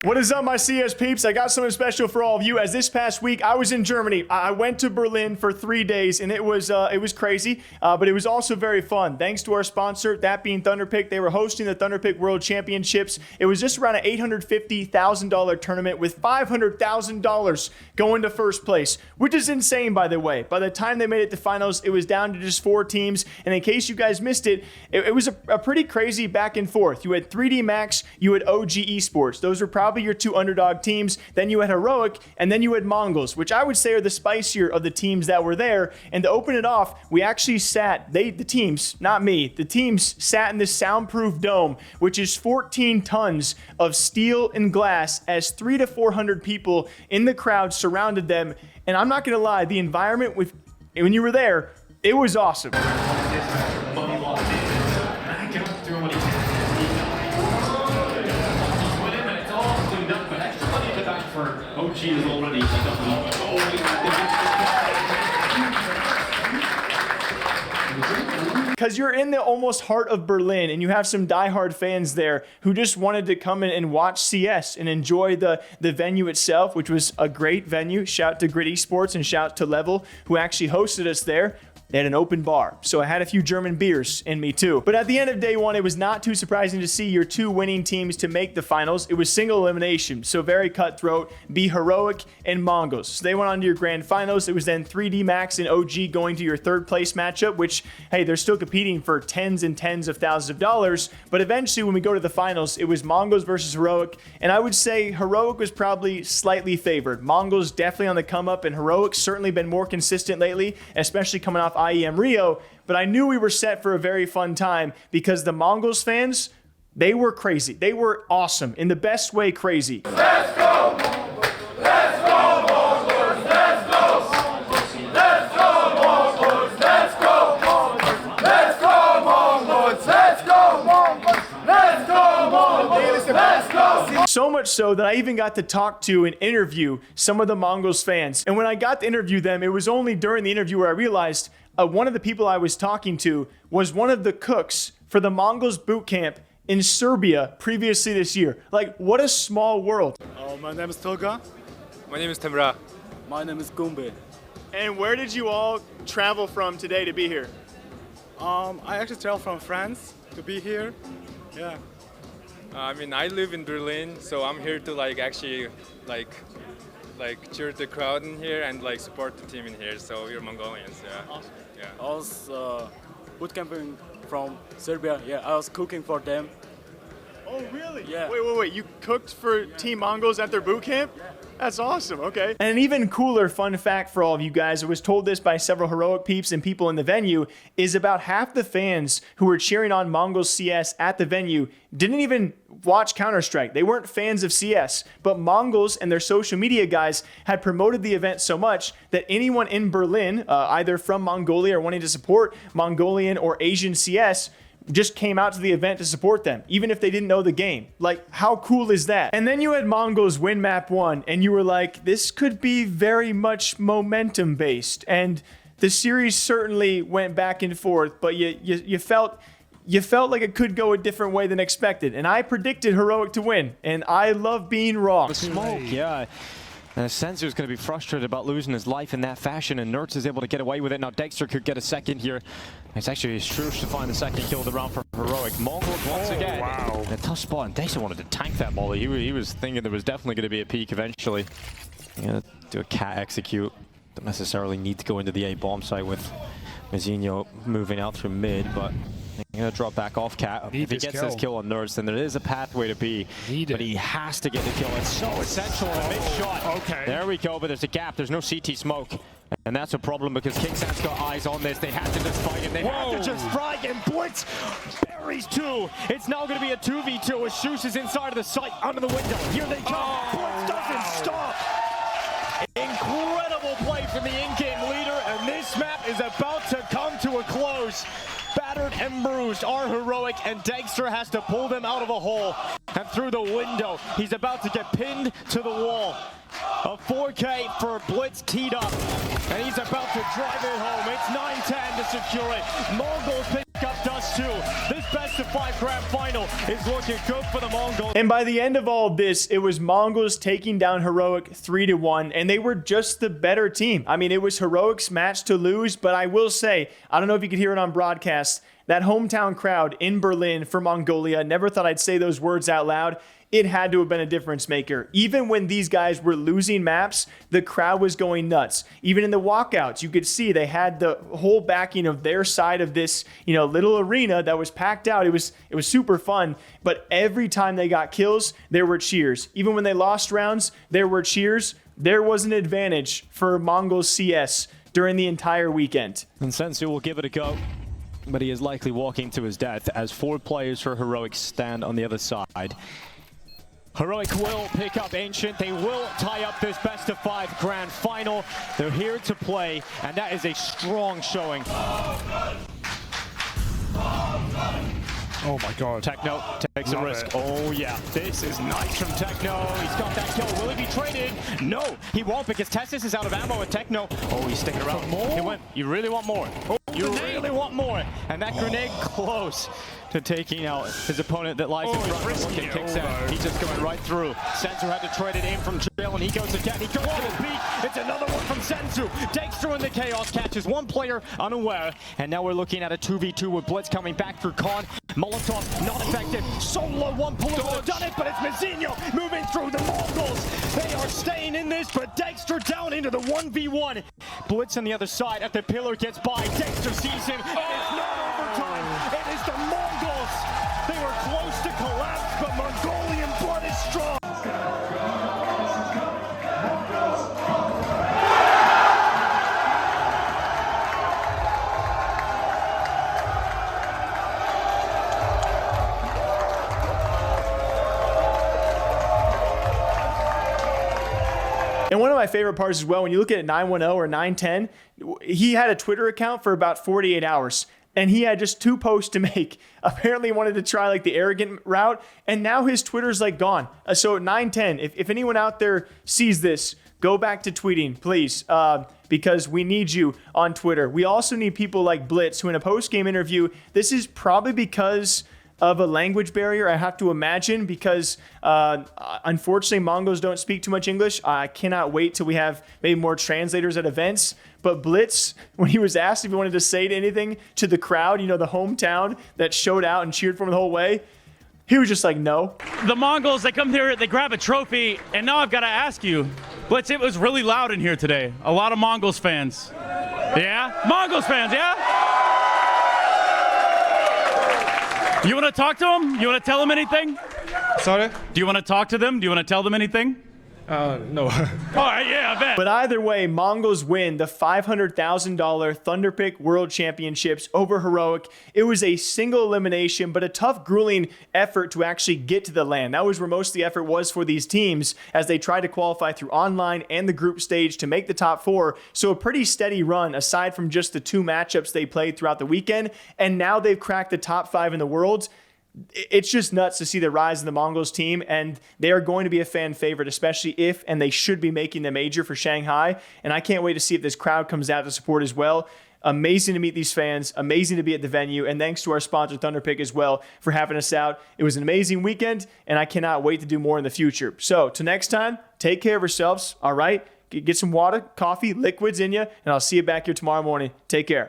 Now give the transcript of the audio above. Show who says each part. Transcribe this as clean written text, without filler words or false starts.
Speaker 1: What is up, my CS peeps? I got something special for all of you. As this past week, I was in Germany. I went to Berlin for 3 days, and it was crazy, but it was also very fun. Thanks to our sponsor, that being Thunderpick. They were hosting the Thunderpick World Championships. It was just around an $850,000 tournament with $500,000 going to first place, which is insane, by the way. By the time they made it to finals, it was down to just 4 teams, and in case you guys missed it, it was a pretty crazy back and forth. You had 3D Max, you had OG Esports. Those were probably your 2 underdog teams. Then you had Heroic, and then you had MongolZ, which I would say are the spicier of the teams that were there. And to open it off, we actually sat, the teams, not me, the teams sat in this soundproof dome, which is 14 tons of steel and glass, as 300 to 400 people in the crowd surrounded them. And I'm not gonna lie, the environment when you were there, it was awesome.
Speaker 2: OG is already
Speaker 1: because you're in the almost heart of Berlin and you have some diehard fans there who just wanted to come in and watch CS and enjoy the venue itself, which was a great venue. Shout out to Grid Esports and shout out to Level, who actually hosted us there. They had an open bar, so I had a few German beers in me too. But at the end of day one, it was not too surprising to see your 2 winning teams to make the finals. It was single elimination, so very cutthroat. Be Heroic and MongolZ. So they went on to your grand finals. It was then 3D Max and OG going to your 3rd place matchup, which, hey, they're still competing for tens and tens of thousands of dollars. But eventually, when we go to the finals, it was MongolZ versus Heroic, and I would say Heroic was probably slightly favored. MongolZ definitely on the come up, and Heroic's certainly been more consistent lately, especially coming off IEM Rio, but I knew we were set for a very fun time because the MongolZ fans, they were crazy. They were awesome, in the best way crazy.
Speaker 3: Let's go! Let's go, MongolZ! Let's go! Let's go, MongolZ! Let's go, MongolZ! Let's go, MongolZ! Let's go, MongolZ! Let's go, MongolZ! Let's go!
Speaker 1: So much so that I even got to talk to and interview some of the MongolZ fans. And when I got to interview them, it was only during the interview where I realized one of the people I was talking to was one of the cooks for the MongolZ boot camp in Serbia previously this year. Like, what a small world.
Speaker 4: My name is Tolga.
Speaker 5: My name is Temra.
Speaker 4: My name is Gumbe.
Speaker 1: And where did you all travel from today to be here?
Speaker 4: I actually traveled from France to be here. Yeah.
Speaker 5: I mean, I live in Berlin, so I'm here to actually cheer the crowd in here and support the team in here. So we're Mongolians, yeah.
Speaker 4: Awesome.
Speaker 5: Yeah.
Speaker 4: I was boot camping from Serbia. Yeah, I was cooking for them.
Speaker 1: Oh, really?
Speaker 4: Yeah.
Speaker 1: Wait. You cooked for Team MongolZ at their boot camp? That's awesome. Okay. And an even cooler fun fact for all of you guys, I was told this by several Heroic peeps and people in the venue, is about half the fans who were cheering on MongolZ CS at the venue didn't even watch Counter-Strike. They weren't fans of CS, but MongolZ and their social media guys had promoted the event so much that anyone in Berlin, either from Mongolia or wanting to support Mongolian or Asian CS, just came out to the event to support them, even if they didn't know the game. Like, how cool is that? And then you had MongolZ win map 1, and you were like, this could be very much momentum based. And the series certainly went back and forth, but you felt like it could go a different way than expected. And I predicted Heroic to win, and I love being wrong.
Speaker 6: The smoke, yeah. And Senzu's going to be frustrated about losing his life in that fashion, and Nerds is able to get away with it. Now Dexter could get a second here. It's actually Strush to find the second kill of the round for Heroic. MongolZ once again. Wow. In a tough spot, and Dexter wanted to tank that molly. He was thinking there was definitely going to be a peak eventually. Gonna do a cat execute. Don't necessarily need to go into the A bomb site with Mazinho moving out through mid, but I'm gonna drop back off cat. If he gets this kill on Nerds, then there is a pathway to B, but he has to get the kill. It's so essential in a mid shot.
Speaker 7: Okay.
Speaker 6: There we go, but there's a gap. There's no CT smoke. And that's a problem because Kingsat's got eyes on this. They have to just fight him. They have to just frag and Blitz buries 2. It's now going to be a 2v2 as Shush is inside of the site under the window. Here they come. Blitz doesn't stop. Incredible play from the in-game leader, and this map is about to come to a close. Battered and bruised are Heroic, and Dexter has to pull them out of a hole and through the window. He's about to get pinned to the wall. A 4K for Blitz teed up, and he's about to drive it home. It's 9-10 to secure it. Mongols pick up dust too. This best-of-5 grand final is looking good for the Mongols.
Speaker 1: And by the end of all of this, it was Mongols taking down Heroic 3-1, and they were just the better team. I mean, it was Heroic's match to lose, but I will say, I don't know if you could hear it on broadcast, that hometown crowd in Berlin for Mongolia, never thought I'd say those words out loud. It had to have been a difference maker. Even when these guys were losing maps, the crowd was going nuts. Even in the walkouts, you could see they had the whole backing of their side of this, little arena that was packed out. It was super fun. But every time they got kills, there were cheers. Even when they lost rounds, there were cheers. There was an advantage for Mongols CS during the entire weekend.
Speaker 6: And Sensu will give it a go, but he is likely walking to his death as 4 players for Heroic stand on the other side. Heroic will pick up Ancient. They will tie up this best-of-5 grand final. They're here to play, and that is a strong showing.
Speaker 7: Oh my god.
Speaker 6: Techno takes a risk. Oh yeah, this is nice from Techno. He's got that kill. Will he be traded? No, he won't, because Testis is out of ammo with Techno. Oh, he's sticking around. He went. You really want more. You really want more. And that grenade close to taking out his opponent that lies in front. Okay, kicks out. He's just going right through. Sensu had to trade it in from jail, and he goes again. He goes to his beat. It's another one from Sensu. Dexter in the chaos catches one player unaware, and now we're looking at a 2v2 with Blitz coming back for Khan. Molotov not effective. Solo one puller would have done it, but it's Mizinho moving through the Mongols. They are staying in this, but Dexter down into the 1v1. Blitz on the other side at the pillar gets by. Dexter sees him, and it's not overtime. It is the Mongols. They were close to collapse, but Mongolian blood is strong.
Speaker 1: And one of my favorite parts as well, when you look at 910 or 910, he had a Twitter account for about 48 hours. And he had just 2 posts to make. Apparently he wanted to try like the arrogant route, and now his Twitter's like gone. So 910, if anyone out there sees this, go back to tweeting, please, because we need you on Twitter. We also need people like Blitz, who in a post-game interview, this is probably because of a language barrier, I have to imagine, because unfortunately Mongols don't speak too much English. I cannot wait till we have maybe more translators at events. But Blitz, when he was asked if he wanted to say anything to the crowd, the hometown that showed out and cheered for him the whole way, he was just like, no.
Speaker 2: The Mongols, they come here, they grab a trophy, and now I've got to ask you, Blitz, it was really loud in here today. A lot of Mongols fans. Yeah? Mongols fans, yeah? You want to talk to them? You want to tell them anything?
Speaker 7: Sorry?
Speaker 2: Do you want to talk to them? Do you want to tell them anything?
Speaker 7: No.
Speaker 2: All right, yeah, I bet.
Speaker 1: But either way, Mongols win the $500,000 Thunderpick World Championships over Heroic. It was a single elimination, but a tough, grueling effort to actually get to the LAN. That was where most of the effort was for these teams as they tried to qualify through online and the group stage to make the top 4. So a pretty steady run aside from just the 2 matchups they played throughout the weekend. And now they've cracked the top 5 in the world. It's just nuts to see the rise of the Mongols team, and they are going to be a fan favorite, especially if, and they should be making the major for Shanghai. And I can't wait to see if this crowd comes out to support as well. Amazing to meet these fans, amazing to be at the venue, and thanks to our sponsor Thunderpick as well for having us out. It was an amazing weekend, and I cannot wait to do more in the future. So till next time, take care of yourselves, all right? Get some water, coffee, liquids in you, and I'll see you back here tomorrow morning. Take care.